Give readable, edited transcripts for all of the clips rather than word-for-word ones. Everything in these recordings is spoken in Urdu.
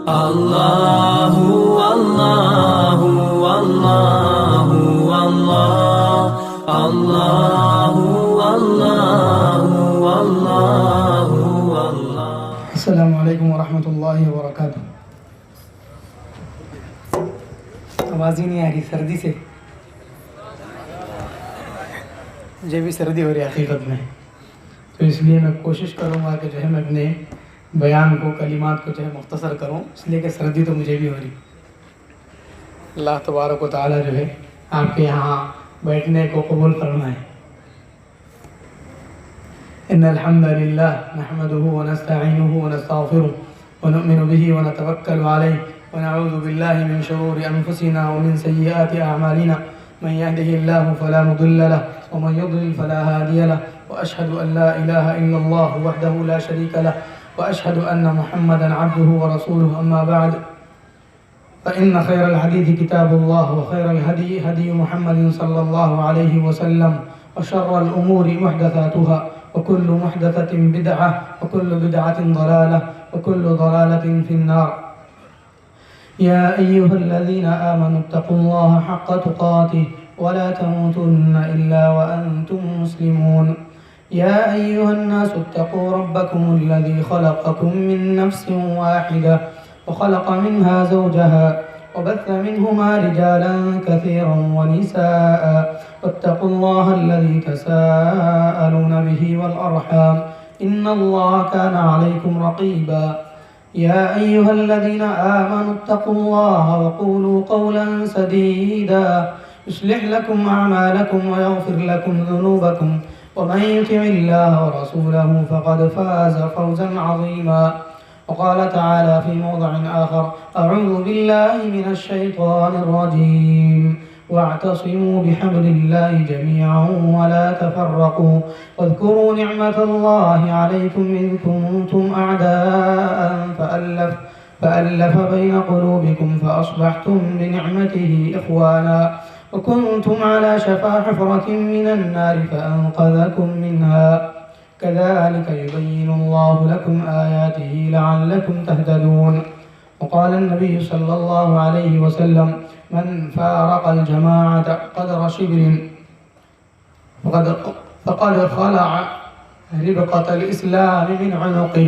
اللہ اللہ اللہ اللہ اللہ اللہ اللہ۔ السلام علیکم ورحمۃ اللہ وبرکاتہ۔ آواز ہی نہیں آ رہی سردی سے، مجھے بھی سردی ہو رہی ہے حقیقت میں، تو اس لیے میں کوشش کروں گا کہ جو ہے میں اپنے بیان کو، کلمات کو جو ہے مختصر کروں، اس لیے کہ سردی تو مجھے بھی ہو رہی۔ اللہ تبارک و تعالیٰ جو ہے آپ کے یہاں بیٹھنے کو قبول فرمائے۔ ان الحمد للہ نحمده ونستعینه ونستغفره ونؤمن به ونتوکل علیہ ونعوذ باللہ من شرور انفسنا ومن سیئات اعمالنا، من يهده الله فلا مضل له ومن يضلل فلا هادي له، واشهد ان لا اله الا الله وحده لا شريك له، واشهد ان محمدا عبده ورسوله، اما بعد فان خير الحديث كتاب الله، وخير الهدي هدي محمد صلى الله عليه وسلم، وشر الامور محدثاتها، وكل محدثة بدعة، وكل بدعة ضلالة، وكل ضلالة في النار۔ يا أيها الذين آمنوا اتقوا الله حق تقاته ولا تموتن إلا وأنتم مسلمون۔ يا أيها الناس اتقوا ربكم الذي خلقكم من نفس واحدة وخلق منها زوجها وبث منهما رجالا كثيرا ونساء، واتقوا الله الذي تساءلون به والأرحام إن الله كان عليكم رقيبا۔ يا أيها الذين آمنوا اتقوا الله وقولوا قولا سديدا يصلح لكم أعمالكم ويغفر لكم ذنوبكم، ومن يطع الله ورسوله فقد فاز فوزا عظيما۔ وقال تعالى في موضع آخر: أعوذ بالله من الشيطان الرجيم، واعتصموا بحبل الله جميعا ولا تفرقوا، واذكروا نعمة الله عليكم إذ كنتم أعداء فألف بين قلوبكم فأصبحتم بنعمته إخوانا، وكنتم على شفا حفرة من النار فأنقذكم منها، كذلك يبين الله لكم آياته لعلكم تهتدون۔ وقال النبي صلى الله عليه وسلم: من فارق الجماعة قدر شبر فقد خلع ربقة الإسلام من عنقه۔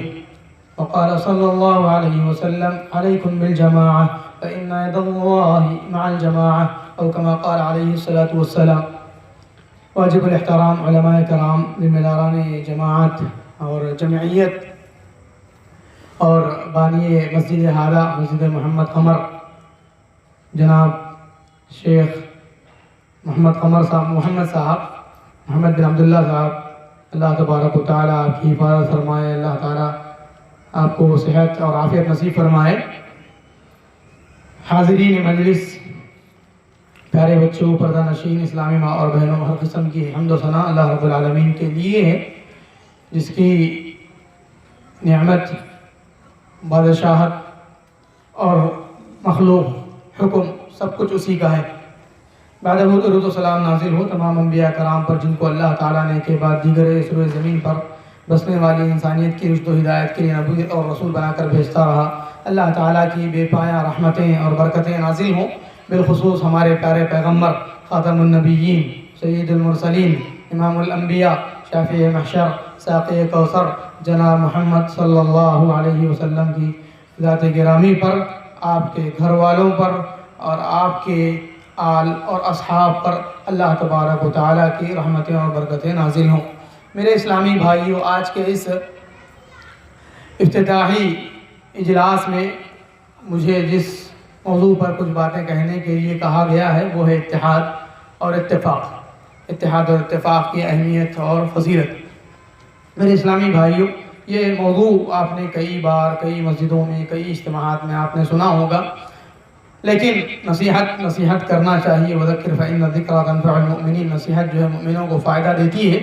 وقال صلى الله عليه وسلم: عليكم بالجماعة فإن يد الله مع الجماعة، أو كما قال عليه الصلاة والسلام۔ واجب الاحترام علماء کرام، ذمہ داران جماعت اور جمعیت اور بانی مسجد ہادہ مسجد محمد قمر جناب شیخ محمد قمر صاحب، محمد بن عبداللہ صاحب، اللہ تبارک و تعالیٰ آپ کی حفاظت فرمائے، اللہ تعالیٰ آپ کو صحت اور عافیت نصیب فرمائے۔ حاضرین مجلس، پیارے بچوں، پردہ نشین اسلامی ماں اور بہنوں، ہر قسم کی حمد و ثنا اللہ رب العالمین کے لیے ہے، جس کی نعمت، بادشاہت اور مخلوق، حکم سب کچھ اسی کا ہے۔ بعد درود و سلام نازل ہو تمام انبیاء کرام پر، جن کو اللہ تعالیٰ نے کے بعد دیگر سروئے زمین پر بسنے والی انسانیت کی رشد و ہدایت کے لیے نبی اور رسول بنا کر بھیجتا رہا۔ اللہ تعالیٰ کی بے پایہ رحمتیں اور برکتیں نازل ہوں، بالخصوص ہمارے پیارے پیغمبر خاتم النبیین، سید المرسلین، امام الانبیاء، شافع محشر، ساقی کوثر، جناب محمد صلی اللہ علیہ وسلم کی ذات گرامی پر، آپ کے گھر والوں پر اور آپ کے آل اور اصحاب پر اللہ تبارک و تعالیٰ کی رحمتیں اور برکتیں نازل ہوں۔ میرے اسلامی بھائیوں، آج کے اس افتتاحی اجلاس میں مجھے جس موضوع پر کچھ باتیں کہنے کے لیے کہا گیا ہے وہ ہے اتحاد اور اتفاق، اتحاد اور اتفاق کی اہمیت اور فضیلت۔ میرے اسلامی بھائیوں، یہ موضوع آپ نے کئی بار، کئی مسجدوں میں، کئی اجتماعات میں آپ نے سنا ہوگا، لیکن نصیحت کرنا چاہیے۔ وذکر فإن الذکریٰ تنفع المؤمنین، نصیحت جو ہے مومنوں کو فائدہ دیتی ہے،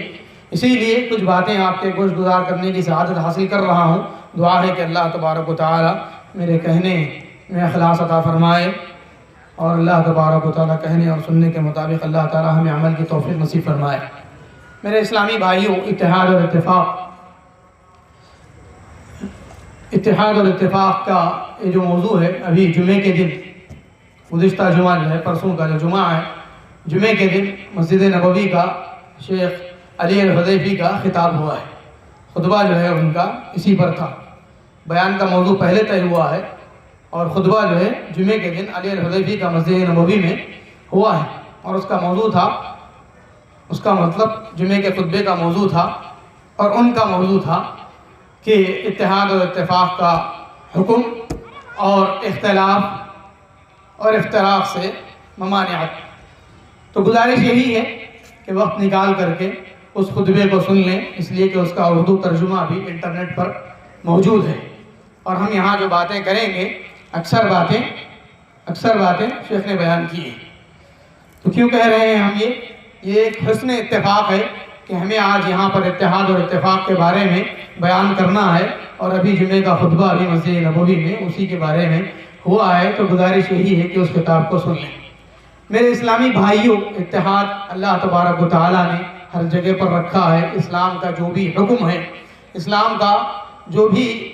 اسی لیے کچھ باتیں آپ کے گوش گزار کرنے کی سعادت حاصل کر رہا ہوں۔ دعا ہے کہ اللہ تبارک و تعالیٰ میرے کہنے میں اخلاص عطا فرمائے، اور اللہ تبارک و تعالیٰ کہنے اور سننے کے مطابق اللہ تعالیٰ ہمیں عمل کی توفیق نصیب فرمائے۔ میرے اسلامی بھائیوں، اتحاد اور اتفاق، اتحاد اور اتفاق کا یہ جو موضوع ہے، ابھی جمعے کے دن گزشتہ جمعہ جو ہے، پرسوں کا جو جمعہ ہے، جمعے کے دن مسجد نبوی کا شیخ علی الحذیفی کا خطاب ہوا ہے، خطبہ جو ہے ان کا اسی پر تھا۔ بیان کا موضوع پہلے طے ہوا ہے اور خطبہ جو ہے جمعے کے دن علی الحذیفی کا مسجد نبوی میں ہوا ہے، اور اس کا موضوع تھا، اس کا مطلب جمعے کے خطبے کا موضوع تھا اور ان کا موضوع تھا کہ اتحاد اور اتفاق کا حکم اور اختلاف اور افتراق سے ممانعت۔ تو گزارش یہی ہے کہ وقت نکال کر کے اس خطبے کو سن لیں، اس لیے کہ اس کا اردو ترجمہ بھی انٹرنیٹ پر موجود ہے، اور ہم یہاں جو باتیں کریں گے اکثر باتیں شیخ نے بیان کی ہیں۔ تو کیوں کہہ رہے ہیں ہم یہ ایک حسن اتفاق ہے کہ ہمیں آج یہاں پر اتحاد اور اتفاق کے بارے میں بیان کرنا ہے، اور ابھی جمعے کا خطبہ بھی مسجد نبوی میں اسی کے بارے میں ہوا ہے، تو گزارش یہی ہے کہ اس کتاب کو سن لیں۔ میرے اسلامی بھائیوں، اتحاد اللہ تبارک و تعالیٰ نے ہر جگہ پر رکھا ہے۔ اسلام کا جو بھی حکم ہے، اسلام کا جو بھی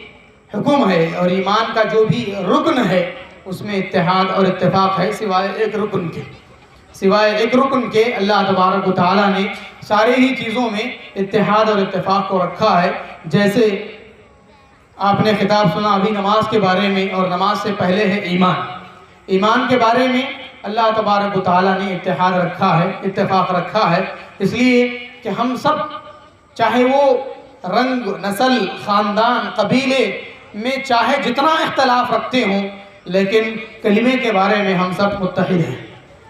حکم ہے اور ایمان کا جو بھی رکن ہے، اس میں اتحاد اور اتفاق ہے، سوائے ایک رکن کے اللہ تبارک و تعالیٰ نے سارے ہی چیزوں میں اتحاد اور اتفاق کو رکھا ہے۔ جیسے آپ نے خطاب سنا ابھی نماز کے بارے میں، اور نماز سے پہلے ہے ایمان کے بارے میں اللہ تبارک و تعالیٰ نے اتحاد رکھا ہے، اتفاق رکھا ہے، اس لیے کہ ہم سب، چاہے وہ رنگ، نسل، خاندان، قبیلے میں چاہے جتنا اختلاف رکھتے ہوں، لیکن کلمے کے بارے میں ہم سب متحد ہیں،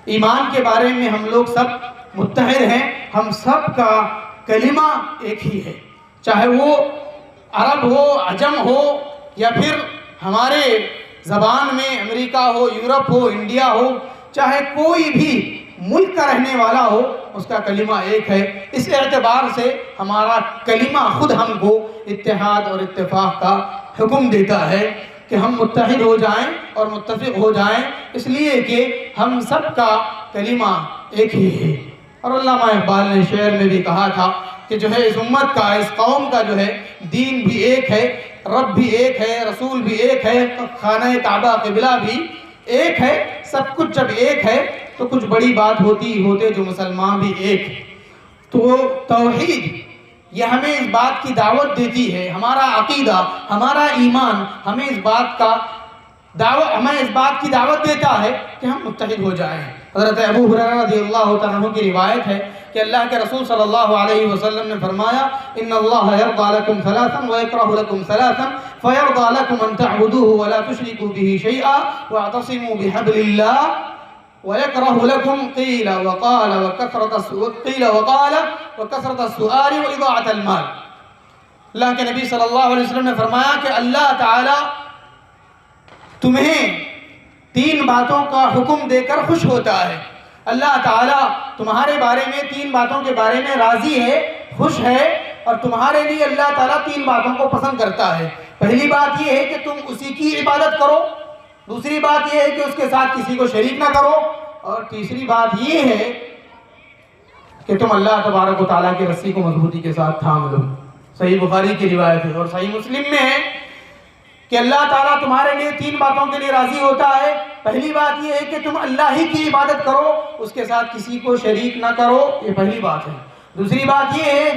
ایمان کے بارے میں ہم لوگ سب متحد ہیں، ہم سب کا کلمہ ایک ہی ہے، چاہے وہ عرب ہو، عجم ہو، یا پھر ہمارے زبان میں امریکہ ہو، یورپ ہو، انڈیا ہو، چاہے کوئی بھی ملک کا رہنے والا ہو، اس کا کلمہ ایک ہے۔ اس اعتبار سے ہمارا کلمہ خود ہم کو اتحاد اور اتفاق کا حکم دیتا ہے کہ ہم متحد ہو جائیں اور متفق ہو جائیں، اس لیے کہ ہم سب کا کلمہ ایک ہی ہے۔ اور علامہ اقبال نے شعر میں بھی کہا تھا کہ جو ہے اس امت کا، اس قوم کا جو ہے دین بھی ایک ہے، رب بھی ایک ہے، رسول بھی ایک ہے، خانہ کعبہ قبلہ بھی ایک ہے، سب کچھ جب ایک ہے تو کچھ بڑی بات ہوتے جو مسلمان بھی ایک ہے۔ تو توحید یہ ہمیں اس بات کی دعوت دیتی ہے، ہمارا عقیدہ، ہمارا ایمان ہمیں اس بات کی دعوت دیتا ہے کہ ہم متحد ہو جائیں۔ حضرت ابو ہریرہ رضی اللہ تعالیٰ عنہ کی روایت ہے کہ اللہ کے رسول صلی اللہ علیہ وسلم نے فرمایا، ان اللہ یرضی لکم ثلاثا ویکرہ لکم ثلاثا فیرضی لکم ان تعبدوہ ولا تشرکوا بہ شیئا واعتصموا بحبل اللہ ویکرہ لکم قیل وقال وکثرت السؤال واضاعۃ المال۔ اللہ کے نبی صلی اللہ علیہ وسلم نے فرمایا کہ اللہ تعالی تمہیں 3 باتوں کا حکم دے کر خوش ہوتا ہے، اللہ تعالیٰ تمہارے بارے میں 3 باتوں کے بارے میں راضی ہے، خوش ہے، اور تمہارے لیے اللہ تعالیٰ 3 باتوں کو پسند کرتا ہے۔ پہلی بات یہ ہے کہ تم اسی کی عبادت کرو، دوسری بات یہ ہے کہ اس کے ساتھ کسی کو شریک نہ کرو، اور تیسری بات یہ ہے کہ تم اللہ تبارک و تعالیٰ کی رسی کو مضبوطی کے ساتھ تھام لو۔ صحیح بخاری کی روایت ہے، اور صحیح مسلم میں ہے کہ اللہ تعالیٰ تمہارے لیے 3 باتوں کے لیے راضی ہوتا ہے۔ پہلی بات یہ ہے کہ تم اللہ ہی کی عبادت کرو، اس کے ساتھ کسی کو شریک نہ کرو، یہ پہلی بات ہے۔ دوسری بات یہ ہے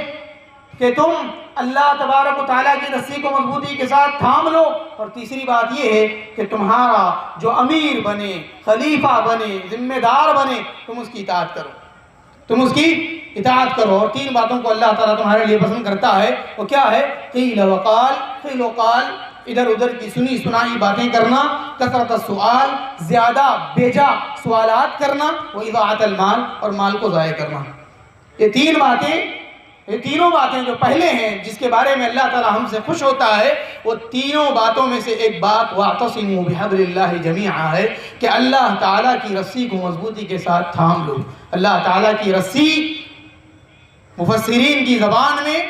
کہ تم اللہ تبارک و تعالیٰ کی رسی کو مضبوطی کے ساتھ تھام لو، اور تیسری بات یہ ہے کہ تمہارا جو امیر بنے، خلیفہ بنے، ذمہ دار بنے، تم اس کی اطاعت کرو، اور 3 باتوں کو اللہ تعالیٰ تمہارے لیے پسند کرتا ہے۔ وہ کیا ہے؟ قیل وقال، ادھر ادھر کی سنی سنائی باتیں کرنا، کثرت السؤال، زیادہ بیجا سوالات کرنا، واضاعۃ المال، اور مال کو ضائع کرنا۔ یہ تینوں باتیں جو پہلے ہیں جس کے بارے میں اللہ تعالیٰ ہم سے خوش ہوتا ہے، وہ تینوں باتوں میں سے ایک بات وَاعْتَصِمُوا بِحَبْلِ اللَّهِ جَمِيعًا ہے کہ اللہ تعالیٰ کی رسی کو مضبوطی کے ساتھ تھام لو۔ اللہ تعالیٰ کی رسی مفسرین کی زبان میں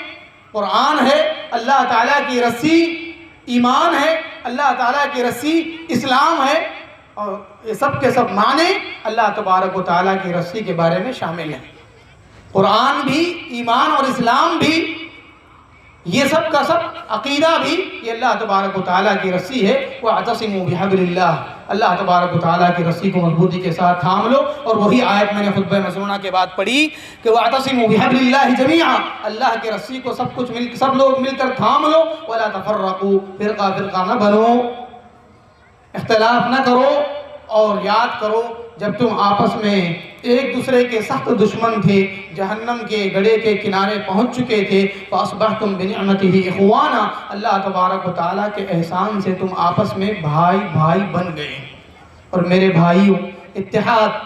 قرآن ہے، اللہ تعالیٰ کی رسی ایمان ہے، اللہ تعالیٰ کی رسی اسلام ہے، اور یہ سب کے سب معنی اللہ تبارک و تعالیٰ کی رسی کے بارے میں شامل ہیں۔ قرآن بھی، ایمان اور اسلام بھی، یہ سب کا سب عقیدہ بھی یہ اللہ تبارک و تعالیٰ کی رسی ہے. وَاعْتَصِمُوا بِحَبْلِ اللَّهِ، اللہ تبارک و تعالیٰ کی رسی کو مضبوطی کے ساتھ تھام لو. اور وہی آیت میں نے خطبہ مسنونہ کے بعد پڑھی کہ وَاعْتَصِمُوا بِحَبْلِ اللَّهِ جَمِيعًا، اللہ کی رسی کو سب لوگ مل کر تھام لو. وَلَا تَفَرَّقُوا، فرقہ فرقہ نہ بنو، اختلاف نہ کرو. اور یاد کرو جب تم آپس میں ایک دوسرے کے سخت دشمن تھے، جہنم کے گڑھے کے کنارے پہنچ چکے تھے، فَأَصْبَحْتُمْ بِنِعْمَتِهِ إِخْوَانًا، اللہ تبارک و تعالیٰ کے احسان سے تم آپس میں بھائی بھائی بن گئے. اور میرے بھائیوں، اتحاد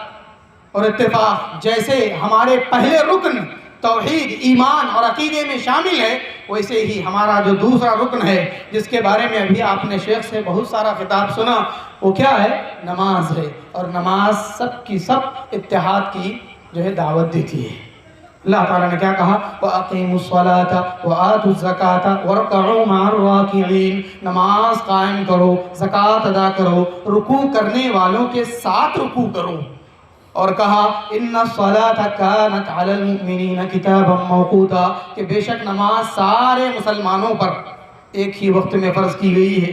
اور اتفاق جیسے ہمارے پہلے رکن توحید، ایمان اور عقیدے میں شامل ہے، ویسے ہی ہمارا جو دوسرا رکن ہے جس کے بارے میں ابھی آپ نے شیخ سے بہت سارا خطاب سنا، وہ کیا ہے؟ نماز ہے. اور نماز سب کی سب اتحاد کی جو ہے دعوت دیتی ہے. اللہ تعالیٰ نے کیا کہا؟ وَأَقِيمُوا الصَّلَاةَ وَآتُوا الزَّكَاةَ وَارْكَعُوا مَعَ الرَّاكِعِينَ، نماز قائم کرو، زکوٰۃ ادا کرو، رکوع کرنے والوں کے ساتھ رکوع کرو. اور کہا ان الصلاۃ کانت علی المؤمنین کتابا موقوتا، کہ بے شک نماز سارے مسلمانوں پر ایک ہی وقت میں فرض کی گئی ہے.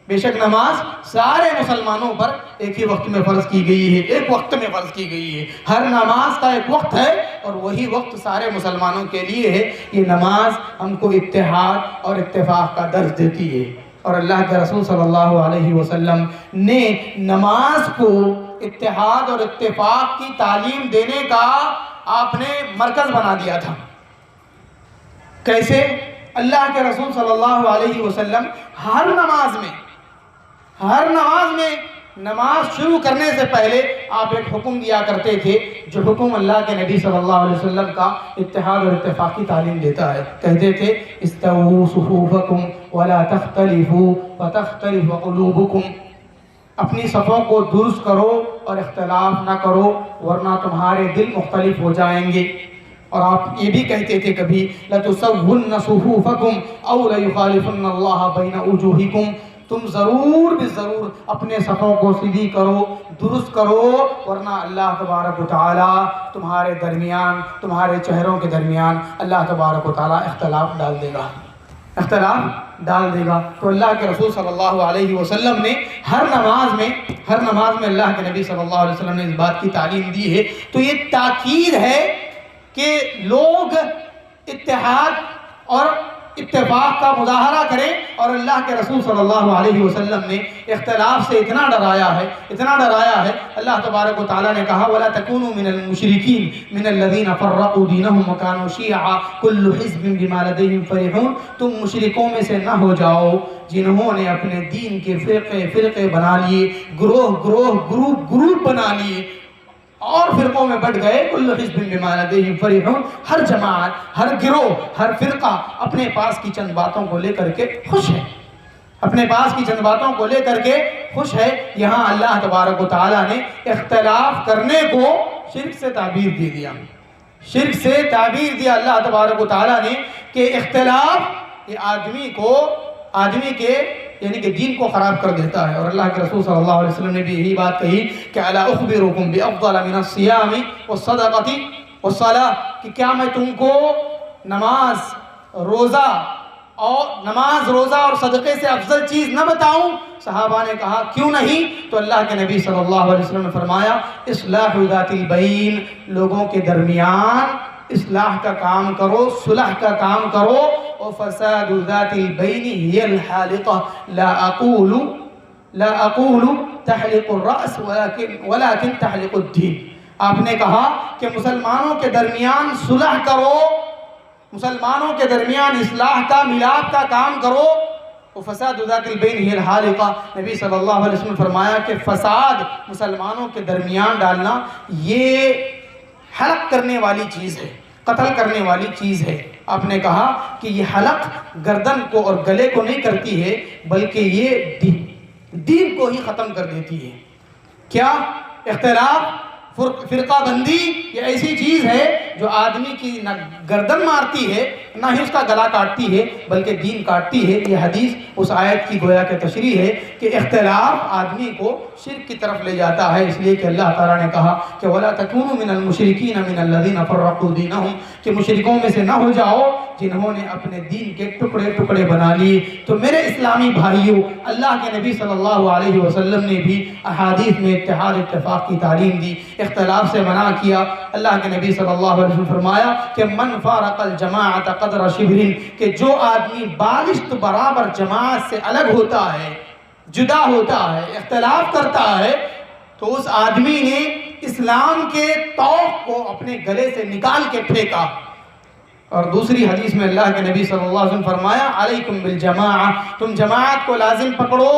بے شک نماز سارے مسلمانوں پر ایک ہی وقت میں فرض کی گئی ہے، ایک وقت میں فرض کی گئی ہے. ہر نماز کا ایک وقت ہے اور وہی وقت سارے مسلمانوں کے لیے ہے. یہ نماز ہم کو اتحاد اور اتفاق کا درس دیتی ہے. اور اللہ کے رسول صلی اللہ علیہ وسلم نے نماز کو اتحاد اور اتفاق کی تعلیم دینے کا آپ نے مرکز بنا دیا تھا. کیسے؟ اللہ کے رسول صلی اللہ علیہ وسلم ہر نماز میں نماز شروع کرنے سے پہلے آپ ایک حکم دیا کرتے تھے، جو حکم اللہ کے نبی صلی اللہ علیہ وسلم کا اتحاد اور اتفاق کی تعلیم دیتا ہے. کہتے تھے استووا صفوفکم ولا تختلفوا فتختلف قلوبکم، اپنی صفوں کو درست کرو اور اختلاف نہ کرو ورنہ تمہارے دل مختلف ہو جائیں گے. اور آپ یہ بھی کہتے تھے کبھی لَتُسَوُّنَّ صُفُوفَكُمْ أَوْ لَيُخَالِفُنَّ اللَّهَ بَيْنَ وُجُوهِكُمْ، تم ضرور بضرور اپنے صفوں کو سیدھی کرو، درست کرو، ورنہ اللہ تبارک و تعالیٰ تمہارے درمیان، تمہارے چہروں کے درمیان اللہ تبارک و تعالیٰ اختلاف ڈال دے گا. تو اللہ کے رسول صلی اللہ علیہ وسلم نے ہر نماز میں اللہ کے نبی صلی اللہ علیہ وسلم نے اس بات کی تعلیم دی ہے. تو یہ تاکید ہے کہ لوگ اتحاد اور اتفاق کا مظاہرہ کریں. اور اللہ کے رسول صلی اللہ علیہ وسلم نے اختلاف سے اتنا ڈرایا ہے. اللہ تبارک و تعالیٰ نے کہا وَلَا تَكُونُوا مِنَ الْمُشْرِكِينَ مِنَ الَّذِينَ فَرَّقُوا دِينَهُمْ وَكَانُوا شِيَعًا كُلُّ حِزْبٍ بِمَا لَدَيْهِمْ فَرِحُونَ، تم مشرکوں میں سے نہ ہو جاؤ جنہوں نے اپنے دین کے فرقے بنا لیے، گروپ بنا لیے اور فرقوں میں بٹ گئے. کل حزب بما لدیہم فرحون، ہر جماعت، ہر گروہ، ہر فرقہ اپنے پاس کی چند باتوں کو لے کر کے خوش ہے، یہاں اللہ تبارک و تعالیٰ نے اختلاف کرنے کو شرک سے تعبیر دیا. اللہ تبارک و تعالیٰ نے کہ اختلاف یہ آدمی کے یعنی کہ دین کو خراب کر دیتا ہے. اور اللہ کے رسول صلی اللہ علیہ وسلم نے بھی یہی بات کہی کہ الا اخبرکم بافضل من الصیام والصدقۃ والصلاۃ، کہ کیا میں تم کو نماز روزہ اور صدقے سے افضل چیز نہ بتاؤں؟ صحابہ نے کہا کیوں نہیں؟ تو اللہ کے نبی صلی اللہ علیہ وسلم نے فرمایا اصلاح ذات البین، لوگوں کے درمیان اصلاح کا کام کرو، صلح کا کام کرو. وفساد ذات البین هي الحالقة لا اقول تحلق الرأس ولكن تحلق الدین. آپ نے کہا کہ مسلمانوں کے درمیان صلح کرو، مسلمانوں کے درمیان اصلاح کا ملاپ کا کام کرو. وفساد ذات البین هي الحالقة، نبی صلی اللہ علیہ وسلم نے فرمایا کہ فساد مسلمانوں کے درمیان ڈالنا یہ حلق کرنے والی چیز ہے، قتل کرنے والی چیز ہے. آپ نے کہا کہ یہ حلق گردن کو اور گلے کو نہیں کرتی ہے بلکہ یہ دین کو ہی ختم کر دیتی ہے. کیا اختلاف، فرقہ بندی یہ ایسی چیز ہے جو آدمی کی نہ گردن مارتی ہے نہ ہی اس کا گلا کاٹتی ہے بلکہ دین کاٹتی ہے۔ یہ حدیث اس آیت کی گویا کہ تشریح ہے کہ اختلاف آدمی کو شرک کی طرف لے جاتا ہے، اس لیے کہ اللہ تعالیٰ نے کہا کہ وَلَا تَكُونُوا مِنَ الْمُشْرِكِينَ مِنَ الَّذِينَ فَرَّقُوا دِينَهُمْ، کہ مشرکوں میں سے نہ ہو جاؤ جنہوں نے اپنے دین کے ٹکڑے ٹکڑے بنا لیے۔ تو میرے اسلامی بھائیوں، اللہ کے نبی صلی اللہ علیہ وسلم نے بھی احادیث میں اتحاد اتفاق کی تعلیم دی، اختلاف سے منع کیا۔ اللہ کے نبی صلی اللہ علیہ وسلم فرمایا کہ من فارق الجماعت قدر شبر، کہ جو آدمی بالشت برابر جماعت سے الگ ہوتا ہے، جدا ہوتا ہے، اختلاف کرتا ہے، تو اس آدمی نے اسلام کے توق کو اپنے گلے سے نکال کے پھینکا۔ اور دوسری حدیث میں اللہ کے نبی صلی اللہ علیہ وسلم فرمایا علیکم بالجماعہ، تم جماعت کو لازم پکڑو،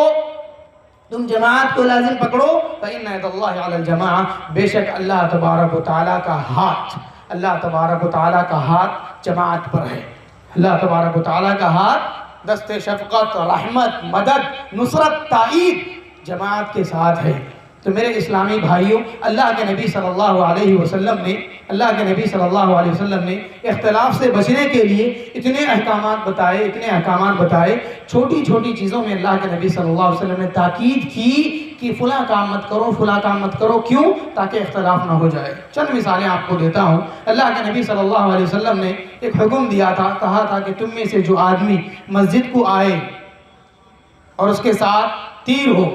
تم جماعت کو لازم پکڑو، فإن يد اللہ علی الجماعہ، بے شک اللہ تبارک و تعالیٰ کا ہاتھ، اللہ تبارک و تعالیٰ کا ہاتھ جماعت پر ہے۔ اللہ تبارک و تعالیٰ کا ہاتھ دست شفقت، رحمت، مدد، نصرت، تائید جماعت کے ساتھ ہے۔ تو میرے اسلامی بھائیوں، اللہ کے نبی صلی اللہ علیہ وسلم نے اختلاف سے بچنے کے لیے اتنے احکامات بتائے، چھوٹی چھوٹی چیزوں میں اللہ کے نبی صلی اللہ علیہ وسلم نے تاکید کی کہ فلاں کام مت کرو، فلاں کام مت کرو، کیوں؟ تاکہ اختلاف نہ ہو جائے۔ چند مثالیں آپ کو دیتا ہوں۔ اللہ کے نبی صلی اللہ علیہ وسلم نے ایک حکم دیا تھا، کہا تھا کہ تم میں سے جو آدمی مسجد کو آئے اور اس کے ساتھ تیر ہو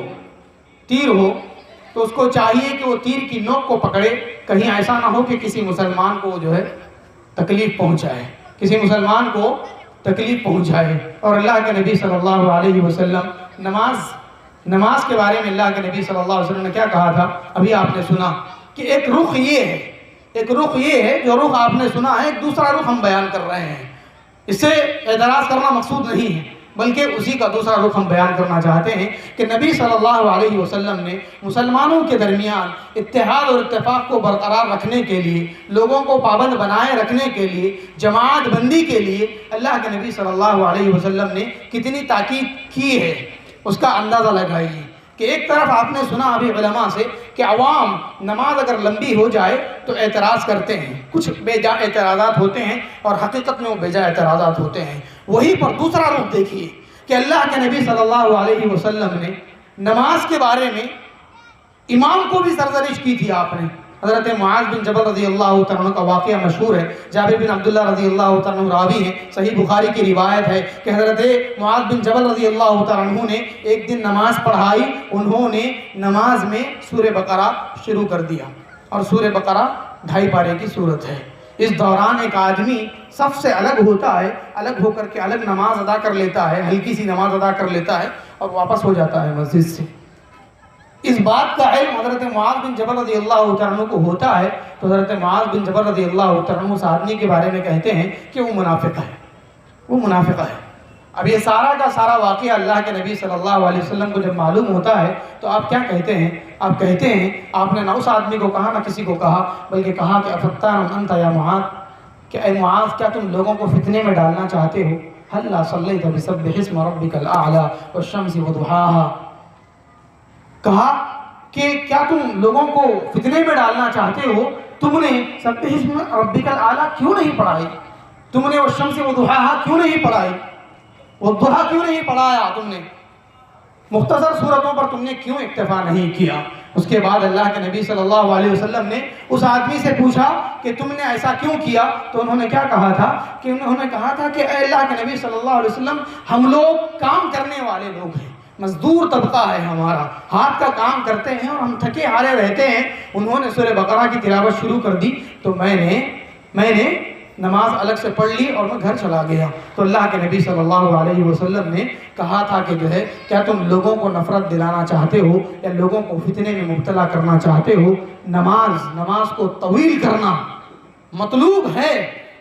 تو اس کو چاہیے کہ وہ تیر کی نوک کو پکڑے، کہیں ایسا نہ ہو کہ کسی مسلمان کو جو ہے تکلیف پہنچائے، اور اللہ کے نبی صلی اللہ علیہ وسلم نماز کے بارے میں اللہ کے نبی صلی اللہ علیہ وسلم نے کیا کہا تھا؟ ابھی آپ نے سنا کہ ایک رخ یہ ہے جو رخ آپ نے سنا ہے، ایک دوسرا رخ ہم بیان کر رہے ہیں۔ اس سے اعتراض کرنا مقصود نہیں ہے، بلکہ اسی کا دوسرا رخ ہم بیان کرنا چاہتے ہیں کہ نبی صلی اللہ علیہ وسلم نے مسلمانوں کے درمیان اتحاد اور اتفاق کو برقرار رکھنے کے لیے، لوگوں کو پابند بنائے رکھنے کے لیے، جماعت بندی کے لیے اللہ کے نبی صلی اللہ علیہ وسلم نے کتنی تاکید کی ہے، اس کا اندازہ لگائیے کہ ایک طرف آپ نے سنا ابھی علماء سے کہ عوام نماز اگر لمبی ہو جائے تو اعتراض کرتے ہیں، کچھ بے جا اعتراضات ہوتے ہیں اور حقیقت میں وہ بے جا اعتراضات ہوتے ہیں۔ وہیں پر دوسرا رخ دیکھیے کہ اللہ کے نبی صلی اللہ علیہ وسلم نے نماز کے بارے میں امام کو بھی سرزنش کی تھی۔ آپ نے حضرت معاذ بن جبل رضی اللہ تعالیٰ عنہ کا واقعہ مشہور ہے، جابر بن عبداللہ رضی اللہ تعالیٰ عنہ راوی ہیں، صحیح بخاری کی روایت ہے کہ حضرت معاذ بن جبل رضی اللہ تعالیٰ عنہ نے ایک دن نماز پڑھائی، انہوں نے نماز میں سورہ بقرہ شروع کر دیا، اور سورہ بقرہ 2.5 پارے کی سورت ہے۔ اس دوران ایک آدمی صف سے الگ ہوتا ہے، الگ ہو کر کے الگ نماز ادا کر لیتا ہے، ہلکی سی نماز ادا کر لیتا ہے اور واپس ہو جاتا ہے مسجد سے۔ اس بات کا علم حضرت معاذ بن جبل رضی اللہ تعالیٰ عنہ کو ہوتا ہے، تو حضرت معاذ بن جبل رضی اللہ تعالیٰ عنہ اس آدمی کے بارے میں کہتے ہیں کہ وہ منافق ہے۔ اب یہ سارا کا سارا واقعہ اللہ کے نبی صلی اللہ علیہ وسلم کو جب معلوم ہوتا ہے تو آپ کیا کہتے ہیں؟ آپ کہتے ہیں، آپ نے نہ اس آدمی کو کہا نہ کسی کو کہا، بلکہ کہا کہ افتان انت یا معاذ، کہ اے معاذ کیا تم لوگوں کو فتنے میں ڈالنا چاہتے ہو؟ ہلا صلیت بسبح اسم ربک الاعلی والشمس وضحاها، کہا کہ کیا تم لوگوں کو فتنے میں ڈالنا چاہتے ہو؟ تم نے سبح اسم ربک الاعلی کیوں نہیں پڑھائی؟ تم نے والشمس وضحاها کیوں نہیں پڑھائی؟ والضحا کیوں نہیں پڑھایا؟ تم نے مختصر صورتوں پر تم نے کیوں اکتفا نہیں کیا؟ اس کے بعد اللہ کے نبی صلی اللہ علیہ وسلم نے اس آدمی سے پوچھا کہ تم نے ایسا کیوں کیا؟ تو انہوں نے کیا کہا تھا کہ انہوں نے کہا تھا کہ اے اللہ کے نبی صلی اللہ علیہ وسلم، ہم لوگ کام کرنے والے لوگ ہیں، مزدور طبقہ ہے ہمارا، ہاتھ کا کام کرتے ہیں اور ہم تھکے ہارے رہتے ہیں۔ انہوں نے سورہ بقرہ کی تلاوت شروع کر دی تو میں نے نماز الگ سے پڑھ لی اور میں گھر چلا گیا۔ تو اللہ کے نبی صلی اللہ علیہ وسلم نے کہا تھا کہ جو ہے کیا تم لوگوں کو نفرت دلانا چاہتے ہو یا لوگوں کو فتنے میں مبتلا کرنا چاہتے ہو؟ نماز کو طویل کرنا مطلوب ہے،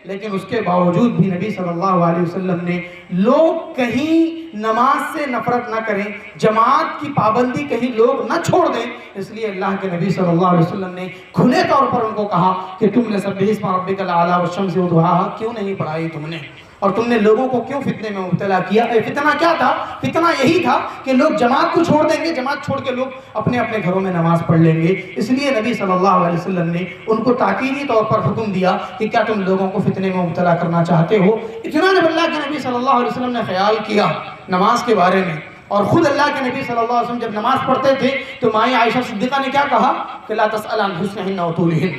لیکن اس کے باوجود بھی نبی صلی اللہ علیہ وسلم نے لوگ کہیں نماز سے نفرت نہ کریں، جماعت کی پابندی کہیں لوگ نہ چھوڑ دیں، اس لیے اللہ کے نبی صلی اللہ علیہ وسلم نے کھلے طور پر ان کو کہا کہ تم نے سبح اسم ربک الاعلی والشمس وضحاها کیوں نہیں پڑھائی تم نے؟ اور تم نے لوگوں کو کیوں فتنے میں مبتلا کیا؟ فتنہ کیا تھا؟ فتنہ یہی تھا کہ لوگ جماعت کو چھوڑ دیں گے، جماعت چھوڑ کے لوگ اپنے اپنے گھروں میں نماز پڑھ لیں گے۔ اس لیے نبی صلی اللہ علیہ وسلم نے ان کو تاکیدی طور پر حکم دیا کہ کیا تم لوگوں کو فتنے میں مبتلا کرنا چاہتے ہو؟ اتنا جب اللہ کے نبی صلی اللہ علیہ وسلم نے خیال کیا نماز کے بارے میں، اور خود اللہ کے نبی صلی اللہ علیہ وسلم جب نماز پڑھتے تھے تو مائیں عائشہ صدیقہ نے کیا کہا کہ لا تسأل عن حسنہن و طولہن،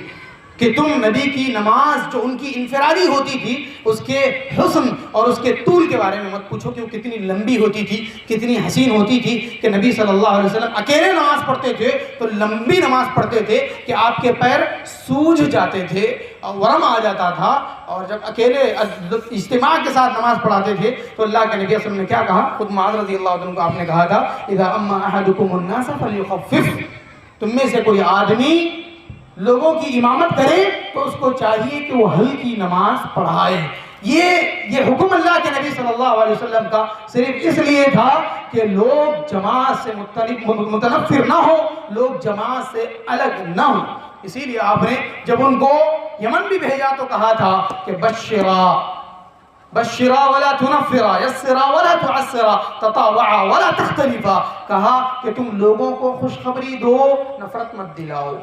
کہ تم نبی کی نماز جو ان کی انفرادی ہوتی تھی اس کے حسن اور اس کے طول کے بارے میں مت پوچھو کہ وہ کتنی لمبی ہوتی تھی، کتنی حسین ہوتی تھی، کہ نبی صلی اللہ علیہ وسلم اکیلے نماز پڑھتے تھے تو لمبی نماز پڑھتے تھے کہ آپ کے پیر سوجھ جاتے تھے اور ورم آ جاتا تھا، اور جب اکیلے اجتماع کے ساتھ نماز پڑھاتے تھے تو اللہ کے نبی صلی اللہ علیہ وسلم نے کیا کہا؟ خود معاذ رضی اللہ عنہ کو آپ نے کہا تھا اذا اما احدکم الناس فلیخفف، تم میں سے کوئی آدمی لوگوں کی امامت کرے تو اس کو چاہیے کہ وہ ہلکی نماز پڑھائے۔ یہ حکم اللہ کے نبی صلی اللہ علیہ وسلم کا صرف اس لیے تھا کہ لوگ جماعت سے متنفر نہ ہو، لوگ جماعت سے الگ نہ ہو۔ اسی لیے آپ نے جب ان کو یمن بھی بھیجا تو کہا تھا کہ بشرا ولا تنفرا، یسرا ولا تعسرا، تطاوعا ولا تختلفا، کہا کہ تم لوگوں کو خوشخبری دو، نفرت مت دلاؤ،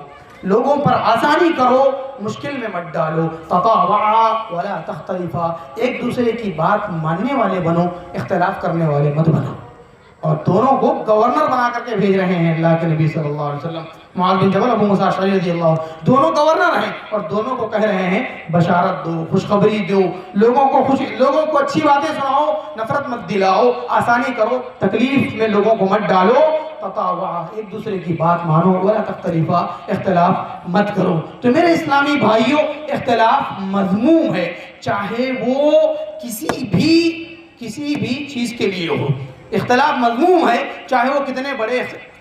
لوگوں پر آسانی کرو، مشکل میں مت ڈالو، تطاوعا ولا تختلفا، ایک دوسرے کی بات ماننے والے بنو، اختلاف کرنے والے مت بنو۔ اور دونوں کو گورنر بنا کر کے بھیج رہے ہیں اللہ کے نبی صلی اللہ علیہ وسلم، معاذ بن جبل، ابو موسیٰ اشعری رضی اللہ عنہ، دونوں گورنر ہیں اور دونوں کو کہہ رہے ہیں بشارت دو، خوشخبری دو، لوگوں کو اچھی باتیں سناؤ، نفرت مت دلاؤ، آسانی کرو، تکلیف میں لوگوں کو مت ڈالو، تطاوعا، ایک دوسرے کی بات مانو، ولا تختلفا، اختلاف مت کرو۔ تو میرے اسلامی بھائیوں، اختلاف مذموم ہے، چاہے وہ کسی بھی چیز کے لیے ہو، اختلاف مذموم ہے، چاہے وہ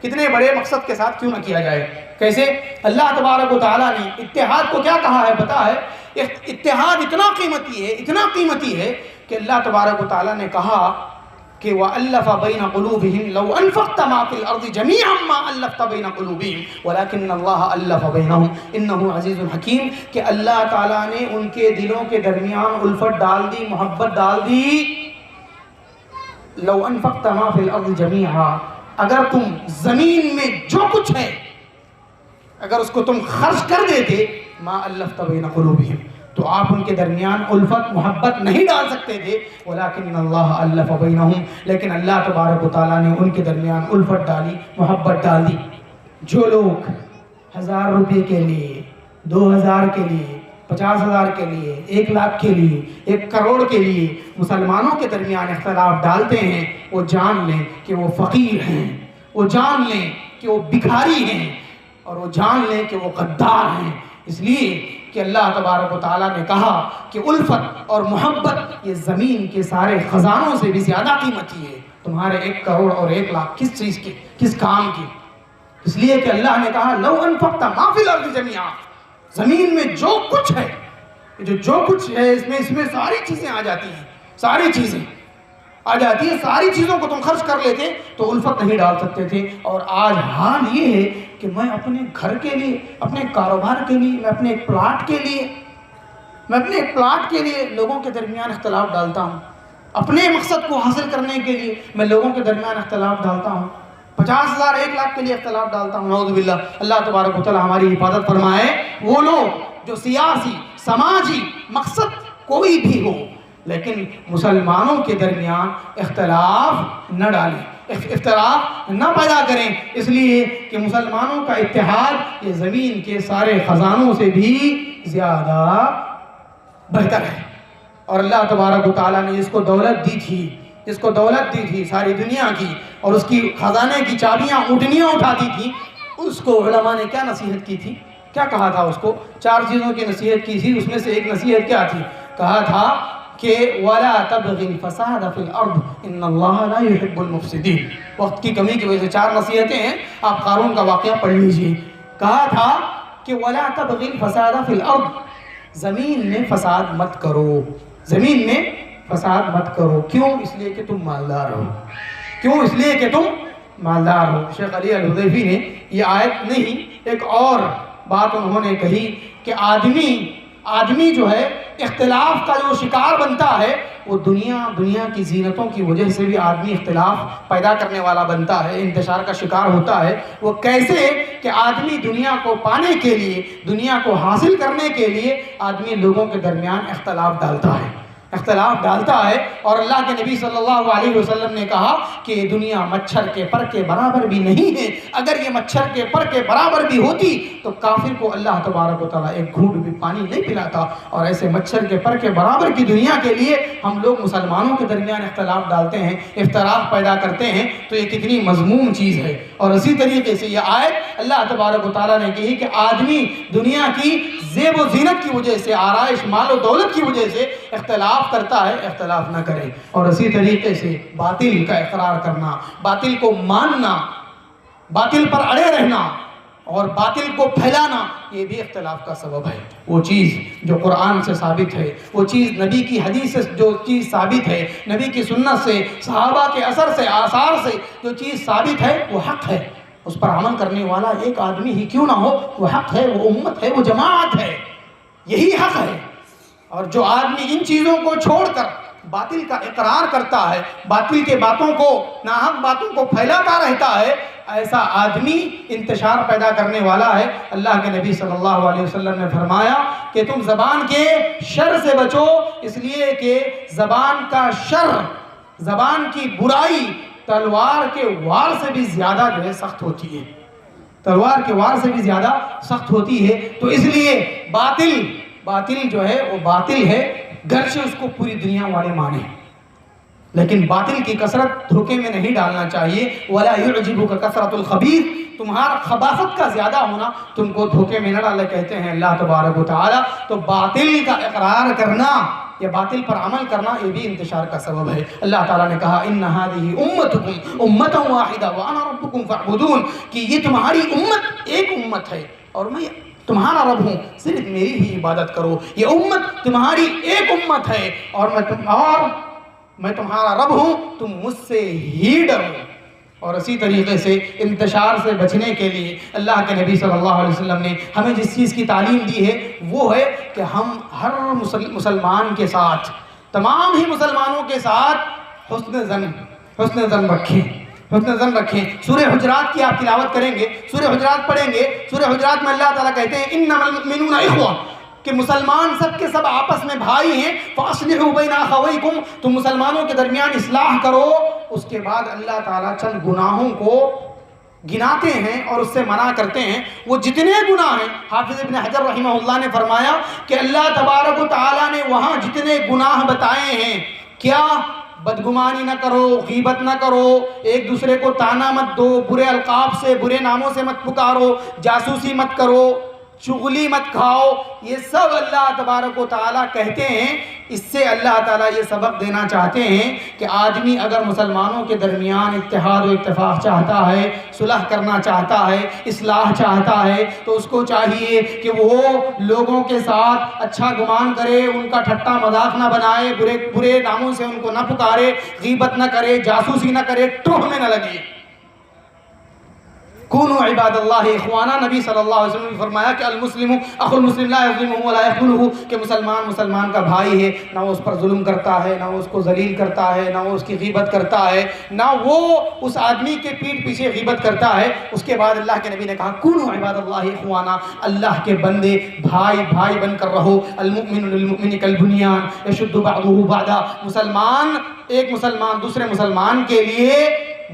کتنے بڑے مقصد کے ساتھ کیوں نہ کیا جائے۔ کیسے؟ اللہ تبارک و تعالیٰ نے اتحاد کو کیا کہا ہے پتہ ہے؟ اتحاد اتنا قیمتی ہے کہ اللہ تبارک و تعالیٰ نے کہا کہ وَأَلَّفَ بَيْنَ قُلُوبِهِمْ لَوْ أَنفَقْتَ مَا فِي الْأَرْضِ جَمِيعًا مَا أَلَّفْتَ بَيْنَ قُلُوبِهِمْ وَلَكِنَّ اللَّهَ أَلَّفَ بَيْنَهُمْ إِنَّهُ عَزِيزٌ حَكِيمٌ، کہ اللہ تعالیٰ نے ان کے دلوں کے درمیان الفت ڈال دی، محبت ڈال دی۔ لو انفقت ما فی الارض جمیعا، اگر تم زمین میں جو کچھ ہے اگر اس کو تم خرچ کر دیتے، ما الفت بین قلوبہم، تو آپ ان کے درمیان الفت محبت نہیں ڈال سکتے تھے، ولیکن اللہ الف بینہم، لیکن اللہ تبارک و تعالیٰ نے ان کے درمیان الفت ڈالی، محبت ڈال دی۔ جو لوگ 1000 روپے کے لیے، 2000 کے لیے، 50,000 کے لیے، 1 لاکھ کے لیے، 1 کروڑ کے لیے مسلمانوں کے درمیان اختلاف ڈالتے ہیں، وہ جان لیں کہ وہ فقیر ہیں، وہ جان لیں کہ وہ بھکاری ہیں، اور وہ جان لیں کہ وہ غدار ہیں۔ اس لیے کہ اللہ تبارک و تعالیٰ نے کہا کہ الفت اور محبت یہ زمین کے سارے خزانوں سے بھی زیادہ قیمتی ہے۔ تمہارے 1 کروڑ اور 1 لاکھ کس چیز کی، کس کام کی؟ اس لیے کہ اللہ نے کہا لو انفقت ما فی الارض جمیعا، زمین میں جو کچھ ہے، جو کچھ ہے اس میں ساری چیزیں آ جاتی ہیں، ساری چیزیں آ جاتی ہیں، ساری چیزوں کو تم خرچ کر لیتے تو الفت نہیں ڈال سکتے تھے۔ اور آج حال یہ ہے کہ میں اپنے گھر کے لیے، اپنے کاروبار کے لیے، میں اپنے ایک پلاٹ کے لیے لوگوں کے درمیان اختلاف ڈالتا ہوں، اپنے مقصد کو حاصل کرنے کے لیے میں لوگوں کے درمیان اختلاف ڈالتا ہوں، 50,000 1 لاکھ کے لیے اختلاف ڈالتا ہوں، نعوذ باللہ۔ اللہ تبارک و تعالیٰ ہماری حفاظت فرمائے۔ وہ لوگ جو سیاسی، سماجی مقصد کوئی بھی ہو لیکن مسلمانوں کے درمیان اختلاف نہ ڈالیں، اختلاف نہ پیدا کریں، اس لیے کہ مسلمانوں کا اتحاد یہ زمین کے سارے خزانوں سے بھی زیادہ بہتر ہے۔ اور اللہ تبارک و تعالیٰ نے جس کو دولت دی تھی ساری دنیا کی، اور اس کی خزانے کی چابیاں اونٹنیاں اٹھاتی تھی، اس کو علماء نے کیا نصیحت کی تھی؟ کیا کہا تھا اس کو؟ 4 چیزوں کی نصیحت کی تھی، اس میں سے ایک نصیحت کیا تھی؟ کہا تھا کہ وَلَا تَبْغِ الْفَسَادَ فِي الْأَرْضِ إِنَّ اللَّهَ لَا يُحِبُّ الْمُفْسِدِينَ۔ وقت کی کمی کی وجہ سے 4 نصیحتیں ہیں، آپ قارون کا واقعہ پڑھ لیجئے۔ کہا تھا کہ وَلَا تَبْغِ الْفَسَادَ فِي الْأَرْضِ، زمین میں فساد مت کرو، زمین میں فساد مت کرو۔ کیوں؟ اس لیے کہ تم مالدار ہو، کیوں؟ اس لیے کہ تم مالدار ہو۔ شیخ علی الحذیفی نے یہ آیت نہیں، ایک اور بات انہوں نے کہی کہ آدمی جو ہے اختلاف کا جو شکار بنتا ہے وہ دنیا کی زینتوں کی وجہ سے بھی آدمی اختلاف پیدا کرنے والا بنتا ہے، انتشار کا شکار ہوتا ہے۔ وہ کیسے کہ آدمی دنیا کو پانے کے لیے، دنیا کو حاصل کرنے کے لیے آدمی لوگوں کے درمیان اختلاف ڈالتا ہے، اور اللہ کے نبی صلی اللہ علیہ وسلم نے کہا کہ یہ دنیا مچھر کے پر کے برابر بھی نہیں ہے، اگر یہ مچھر کے پر کے برابر بھی ہوتی تو کافر کو اللہ تبارک و تعالیٰ ایک گھونٹ بھی پانی نہیں پلاتا، اور ایسے مچھر کے پر کے برابر کی دنیا کے لیے ہم لوگ مسلمانوں کے درمیان اختلاف ڈالتے ہیں، اختلاف پیدا کرتے ہیں، تو یہ کتنی مذموم چیز ہے۔ اور اسی طریقے سے یہ آیت اللہ تبارک و تعالیٰ نے کہی کہ آدمی دنیا کی زیب و زینت کی وجہ سے، آرائش مال و دولت کی وجہ سے اختلاف کرتا ہے، اختلاف نہ کرے۔ اور اسی طریقے سے باطل کا اقرار کرنا، باطل کو ماننا، باطل پر اڑے رہنا اور باطل کو پھیلانا، یہ بھی اختلاف کا سبب ہے۔ وہ چیز جو قرآن سے ثابت ہے، وہ چیز نبی کی حدیث سے جو چیز ثابت ہے، نبی کی سنت سے، صحابہ کے اثر سے، آثار سے جو چیز ثابت ہے وہ حق ہے، اس پر عمل کرنے والا ایک آدمی ہی کیوں نہ ہو، وہ حق ہے، وہ امت ہے، وہ جماعت ہے، یہی حق ہے۔ اور جو آدمی ان چیزوں کو چھوڑ کر باطل کا اقرار کرتا ہے، باطل کے باتوں کو، ناحق باتوں کو پھیلاتا رہتا ہے، ایسا آدمی انتشار پیدا کرنے والا ہے۔ اللہ کے نبی صلی اللہ علیہ وسلم نے فرمایا کہ تم زبان کے شر سے بچو، اس لیے کہ زبان کا شر، زبان کی برائی تلوار کے وار سے بھی زیادہ جو ہے سخت ہوتی ہے، تلوار کے وار سے بھی زیادہ سخت ہوتی ہے۔ تو اس لیے باطل جو ہے وہ باطل ہے، گرچہ اس کو پوری دنیا والے مانے، لیکن باطل کی کثرت دھوکے میں نہیں ڈالنا چاہیے۔ وَلَا يُعْجِبُكَ كَثْرَةُ الْخَبِيثِ، تمہارا خباثت کا زیادہ ہونا تم کو دھوکے میں نہ ڈالے، کہتے ہیں اللہ تبارک و تعالی۔ تو باطل کا اقرار کرنا یا باطل پر عمل کرنا یہ بھی انتشار کا سبب ہے۔ اللہ تعالیٰ نے کہا اِنَّ هَذِهِ أُمَّتُكُمْ أُمَّةً وَاحِدَةً وَأَنَا رَبُّكُمْ فَاعْبُدُونِ، کہ یہ تمہاری امت ایک امت ہے اور میں تمہارا رب ہوں، صرف میری ہی عبادت کرو۔ یہ امت تمہاری ایک امت ہے اور میں تمہارا رب ہوں، تم مجھ سے ہی ڈرو۔ اور اسی طریقے سے انتشار سے بچنے کے لیے اللہ کے نبی صلی اللہ علیہ وسلم نے ہمیں جس چیز کی تعلیم دی ہے وہ ہے کہ ہم ہر مسلمان کے ساتھ، تمام ہی مسلمانوں کے ساتھ حسن ظن رکھیں۔ سورہ حجرات کی آپ تلاوت کریں گے، سورہ حجرات پڑھیں گے، سورہ حجرات میں اللہ تعالیٰ کہتے ہیں انما المؤمنون اخوہ، کہ مسلمان سب کے سب آپس میں بھائی ہیں۔ فاصلحوا بین اخویکم، تم مسلمانوں کے درمیان اصلاح کرو۔ اس کے بعد اللہ تعالیٰ چند گناہوں کو گناتے ہیں اور اس سے منع کرتے ہیں، وہ جتنے گناہ ہیں، حافظ ابن حجر رحمہ اللہ نے فرمایا کہ اللہ تبارک و تعالیٰ نے وہاں جتنے گناہ بتائے ہیں، کیا؟ بدگمانی نہ کرو، غیبت نہ کرو، ایک دوسرے کو طعنہ مت دو، برے القاب سے، برے ناموں سے مت پکارو، جاسوسی مت کرو، چغلی مت کھاؤ، یہ سب اللہ تبارک و تعالیٰ کہتے ہیں۔ اس سے اللہ تعالیٰ یہ سبق دینا چاہتے ہیں کہ آدمی اگر مسلمانوں کے درمیان اتحاد و اتفاق چاہتا ہے، صلح کرنا چاہتا ہے، اصلاح چاہتا ہے، تو اس کو چاہیے کہ وہ لوگوں کے ساتھ اچھا گمان کرے، ان کا ٹھٹا مذاق نہ بنائے، برے ناموں سے ان کو نہ پکارے، غیبت نہ کرے، جاسوسی نہ کرے، ٹوہ میں نہ لگے۔ کونوا عباد اللہ اخوانا، نبی صلی اللہ علیہ وسلم نے فرمایا کہ المسلم اخو المسلم لا یظلمہ ولا یخذلہ، کہ مسلمان کا بھائی ہے، نہ وہ اس پر ظلم کرتا ہے، نہ وہ اس کو ذلیل کرتا ہے، نہ وہ اس کی غیبت کرتا ہے، نہ وہ اس آدمی کے پیٹھ پیچھے غیبت کرتا ہے۔ اس کے بعد اللہ کے نبی نے کہا کونوا عباد اللہ اخوانا، اللہ کے بندے بھائی بن کر رہو۔ المؤمن للمؤمن کالبنیان یشد بعضہ بعضا، ایک مسلمان دوسرے مسلمان کے لیے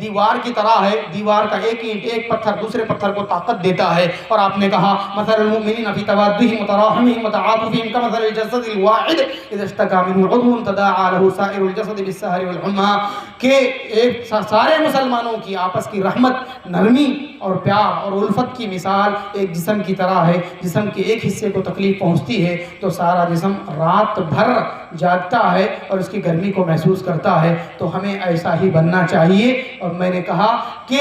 دیوار کی طرح ہے، دیوار کا ایک پتھر دوسرے پتھر کو طاقت دیتا ہے۔ اور آپ نے کہا مثل المؤمنین فی توادہم وتراحمہم وتعاطفہم کمثل الجسد الواحد اذا اشتکى منہ عضو تداعى له سائر الجسد بالسہر والحمى، کہ سارے مسلمانوں کی آپس کی رحمت، نرمی اور پیار اور الفت کی مثال ایک جسم کی طرح ہے۔ جسم کے ایک حصے کو تکلیف پہنچتی ہے تو سارا جسم رات بھر جاگتا ہے اور اس کی گرمی کو محسوس کرتا ہے۔ تو ہمیں ایسا ہی بننا چاہیے۔ اور میں نے کہا کہ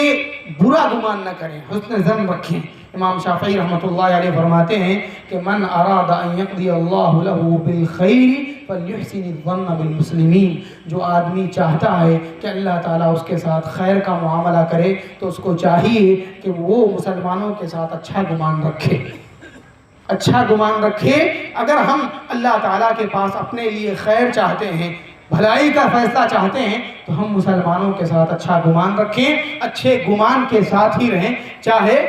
برا گمان نہ کریں، حسن ظن رکھیں۔ امام شافعی رحمۃ اللہ علیہ فرماتے ہیں کہ من اراد ان یقضی اللہ له بالخیر فلیحسن الظن بالمسلمین، جو آدمی چاہتا ہے کہ اللہ تعالیٰ اس کے ساتھ خیر کا معاملہ کرے تو اس کو چاہیے کہ وہ مسلمانوں کے ساتھ اچھا گمان رکھے۔ اچھا گمان رکھے. اگر ہم اللہ تعالیٰ کے پاس اپنے لیے خیر چاہتے ہیں، بھلائی کا فیصلہ چاہتے ہیں، تو ہم مسلمانوں کے ساتھ اچھا گمان رکھیں، اچھے گمان کے ساتھ ہی رہیں، چاہے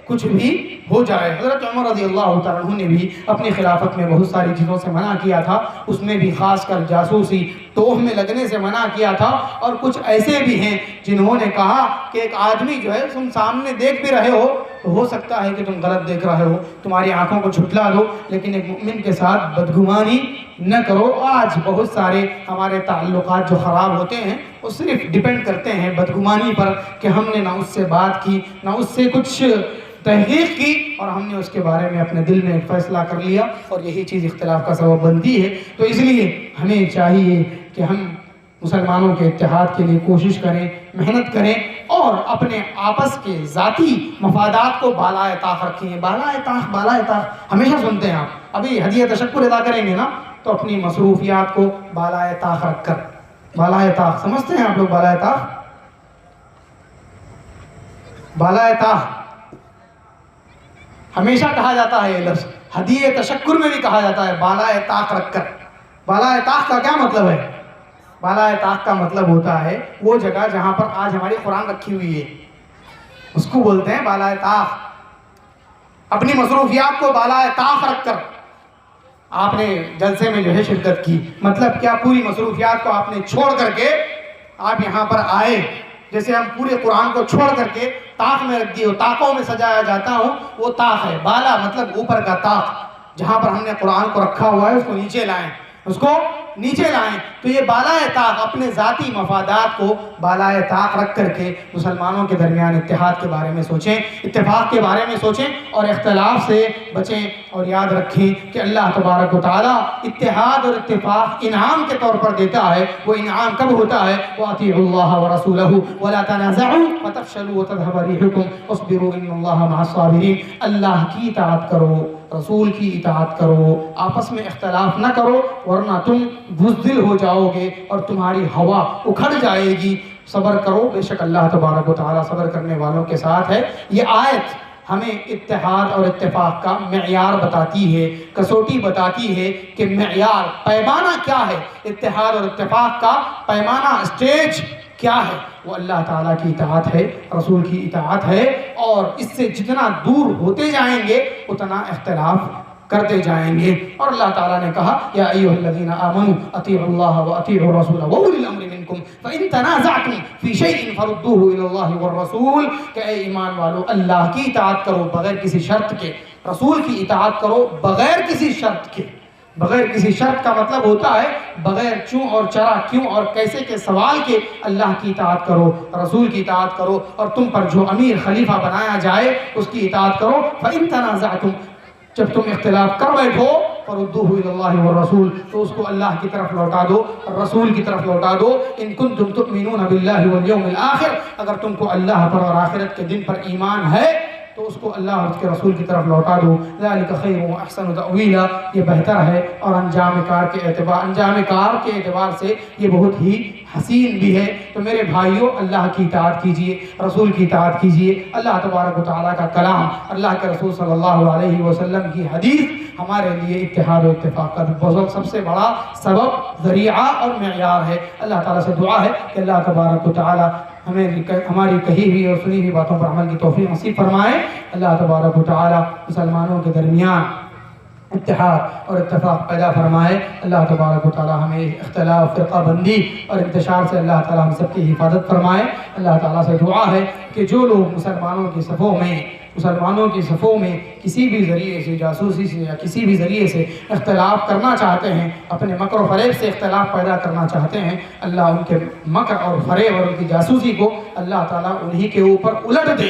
کچھ بھی ہو جائے. حضرت عمر رضی اللہ تعالیٰ عنہ نے بھی اپنی خلافت میں بہت ساری چیزوں سے منع کیا تھا. اس میں بھی خاص کر جاسوسی ٹوہ میں لگنے سے منع کیا تھا. اور کچھ ایسے بھی ہیں جنہوں نے کہا کہ ایک آدمی جو ہے تم سامنے دیکھ بھی رہے ہو تو ہو سکتا ہے کہ تم غلط دیکھ رہے ہو، تمہاری آنکھوں کو جھٹلا دو، لیکن ایک مومن کے ساتھ بدگمانی نہ کرو. آج بہت سارے ہمارے تعلقات جو خراب ہوتے ہیں وہ صرف ڈیپینڈ کرتے ہیں بدگمانی پر، کہ ہم نے نہ اس سے بات کی، نہ اس سے کچھ تحقیق کی، اور ہم نے اس کے بارے میں اپنے دل میں ایک فیصلہ کر لیا، اور یہی چیز اختلاف کا سبب بنتی ہے. تو اس لیے ہمیں چاہیے کہ ہم مسلمانوں کے اتحاد کے لیے کوشش کریں، محنت کریں، اور اپنے آپس کے ذاتی مفادات کو بالائے طاق رکھیں. بالائے طاق ہمیشہ سنتے ہیں آپ. ابھی ہدیہ تشکر ادا کریں گے نا تو اپنی مصروفیات کو بالائے طاق رکھ کر، بالائے طاق سمجھتے ہیں آپ لوگ؟ بالائے طاق، بالائے طاق ہمیشہ کہا جاتا ہے. یہ لفظ ہدیہ تشکر میں بھی کہا جاتا ہے، بالائے طاق رکھ کر. بالائے طاق کا کیا مطلب ہے؟ بالائے طاق کا مطلب ہوتا ہے وہ جگہ جہاں پر آج ہماری قرآن رکھی ہوئی ہے، اس کو بولتے ہیں بالائے طاق. اپنی مصروفیات کو بالائے طاق رکھ کر آپ نے جلسے میں جو ہے شرکت کی. مطلب کیا؟ پوری مصروفیات کو آپ نے چھوڑ کر کے آپ یہاں پر آئے. جیسے ہم پورے قرآن کو چھوڑ کر کے طاق میں رکھ دیے، طاقوں میں سجایا جاتا ہوں، وہ طاق ہے. بالا مطلب اوپر کا طاق، جہاں پر ہم نے قرآن کو رکھا ہوا ہے اس کو نیچے لائیں، اس کو نیچے لائیں. تو یہ بالائے طاق اپنے ذاتی مفادات کو بالائے طاق رکھ کر کے مسلمانوں کے درمیان اتحاد کے بارے میں سوچیں، اتفاق کے بارے میں سوچیں، اور اختلاف سے بچیں. اور یاد رکھیں کہ اللہ تبارک و تعالیٰ اتحاد اور اتفاق انعام کے طور پر دیتا ہے. وہ انعام کب ہوتا ہے؟ وَأَطِيعُوا اللَّهَ وَرَسُولَهُ وَلَا تَنَازَعُوا فَتَفْشَلُوا وَتَذْهَبَ رِيحُكُمْ وَاصْبِرُوا إِنَّ اللَّهَ مَعَ الصَّابِرِينَ. اللہ کی اطاعت کرو، رسول کی اطاعت کرو، آپس میں اختلاف نہ کرو، ورنہ تم بزدل ہو جاؤ گے اور تمہاری ہوا اکھڑ جائے گی. صبر کرو، بے شک اللہ تبارک و تعالیٰ صبر کرنے والوں کے ساتھ ہے. یہ آیت ہمیں اتحاد اور اتفاق کا معیار بتاتی ہے، کسوٹی بتاتی ہے کہ معیار، پیمانہ کیا ہے. اتحاد اور اتفاق کا پیمانہ، اسٹیج کیا ہے؟ وہ اللہ تعالیٰ کی اطاعت ہے، رسول کی اطاعت ہے. اور اس سے جتنا دور ہوتے جائیں گے اتنا اختلاف کرتے جائیں گے. اور اللہ تعالیٰ نے کہا یا ایھا الذین آمنوا اطیعوا اللہ واطیعوا الرسول واولی الامر منکم فان تنازعتم فی شیء فردوه الی اللہ والرسول. کہ اے ایمان والو، اللہ کی اطاعت کرو بغیر کسی شرط کے، رسول کی اطاعت کرو بغیر کسی شرط کے. بغیر کسی شرط کا مطلب ہوتا ہے بغیر چوں اور چرا کیوں اور کیسے کے سوال کے اللہ کی اطاعت کرو، رسول کی اطاعت کرو، اور تم پر جو امیر خلیفہ بنایا جائے اس کی اطاعت کرو. فَإِن تَنَازَعْتُمْ، جب تم اختلاف کر بیٹھو، فَرُدُّوهُ إِلَى اللَّهِ وَالرَّسُولِ، تو اس کو اللہ کی طرف لوٹا دو، رسول کی طرف لوٹا دو. إِن كُنتُمْ تُؤْمِنُونَ بِاللَّهِ وَالْيَوْمِ الْآخِرِ، اگر تم کو اللہ پر اور آخرت کے دن پر ایمان ہے تو اس کو اللہ اور اس کے رسول کی طرف لوٹا دو. ذَلِكَ خَيْرٌ وَأَحْسَنُ تَأْوِيلًا، یہ بہتر ہے اور انجام کار کے اعتبار سے یہ بہت ہی حسین بھی ہے. تو میرے بھائیوں، اللہ کی اطاعت کیجئے، رسول کی اطاعت کیجئے. اللہ تبارک و تعالیٰ کا کلام، اللہ کے رسول صلی اللہ علیہ وسلم کی حدیث ہمارے لیے اتحاد و اتفاق کا سب سے بڑا سبب، ذریعہ اور معیار ہے. اللہ تعالیٰ سے دعا ہے کہ اللہ تبارک و تعالیٰ ہماری کہی ہوئی اور سنی ہوئی باتوں پر عمل کی توفیق نصیب فرمائے. اللہ تبارک و تعالیٰ مسلمانوں کے درمیان اتحاد اور اتفاق پیدا فرمائے. اللہ تبارک و تعالیٰ ہمیں اختلاف، فرقہ بندی اور انتشار سے اللہ تعالیٰ ہم سب کی حفاظت فرمائے. اللہ تعالیٰ سے دعا ہے کہ جو لوگ مسلمانوں کی صفوں میں کسی بھی ذریعے سے، جاسوسی سے یا کسی بھی ذریعے سے اختلاف کرنا چاہتے ہیں، اپنے مکر و فریب سے اختلاف پیدا کرنا چاہتے ہیں، اللہ ان کے مکر اور فریب اور ان کی جاسوسی کو اللہ تعالیٰ انہی کے اوپر الٹ دے،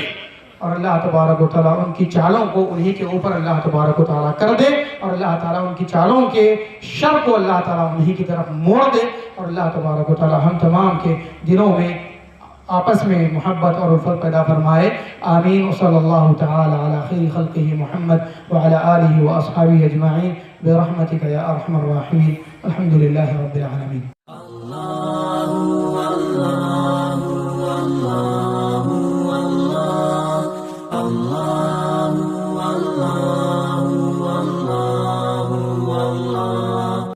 اور اللہ تبارک و تعالیٰ ان کی چالوں کو انہی کے اوپر اللہ تبارک و تعالیٰ کر دے، اور اللہ تعالیٰ ان کی چالوں کے شر کو اللہ تعالیٰ انہی کی طرف موڑ دے. اور اللہ تبارک و تعالیٰ ہم تمام کے دلوں میں آپس میں محبت اور الفت پیدا فرمائے. آمین. صلی اللہ تعالی علی خیر خلقہ محمد وعلی آلہ واصحابہ اجمعین برحمتک یا ارحم الراحمین. الحمد للہ رب العالمین. Allah